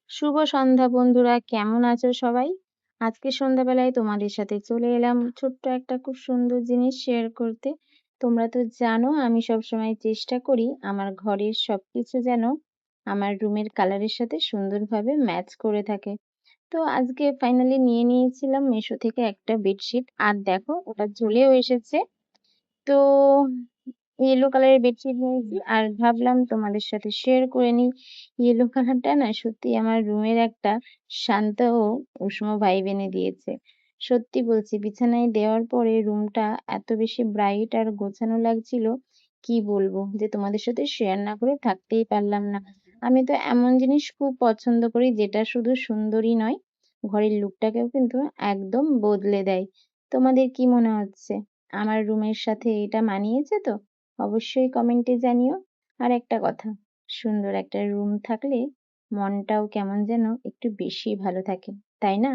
শুভ সন্ধ্যা বন্ধুরা, কেমন আছো সবাই? আজকে সন্ধ্যাবেলায় তোমাদের সাথে চলে এলাম ছোট্ট একটা খুব সুন্দর জিনিস শেয়ার করতে। তোমরা তো জানো আমি সবসময় চেষ্টা করি আমার ঘরের সবকিছু যেন আমার রুমের কালারের সাথে সুন্দরভাবে ম্যাচ করে থাকে। তো আজকে ফাইনালি নিয়ে নিয়েছিলাম মিশো থেকে একটা বেডশিট, আর দেখো ওটা চলেও এসেছে। তো ইয়েলো কালারের বেডশিট নিয়েছি আর ভাবলাম তোমাদের সাথে শেয়ার করে নিই। ইয়েলো কালারটা না সত্যি আমার রুমের একটা শান্ত ও উষ্ণ ভাইব এনে দিয়েছে। সত্যি বলছি, বিছানায় দেওয়ার পরে রুমটা এত বেশি ব্রাইট আর গোছানো লাগছিল, কি বলবো যে তোমাদের সাথে শেয়ার না করে থাকতেই পারলাম না। আমি তো এমন জিনিস খুব পছন্দ করি যেটা শুধু সুন্দরই নয়, ঘরের লুকটাকেও কিন্তু একদম বদলে দেয়। তোমাদের কি মনে হচ্ছে? আমার রুমের সাথে এটা মানিয়েছে তো? অবশ্যই কমেন্টে জানিও। আর একটা কথা, সুন্দর একটা রুম থাকলে মনটাও কেমন যেন একটু বেশি ভালো থাকে, তাই না?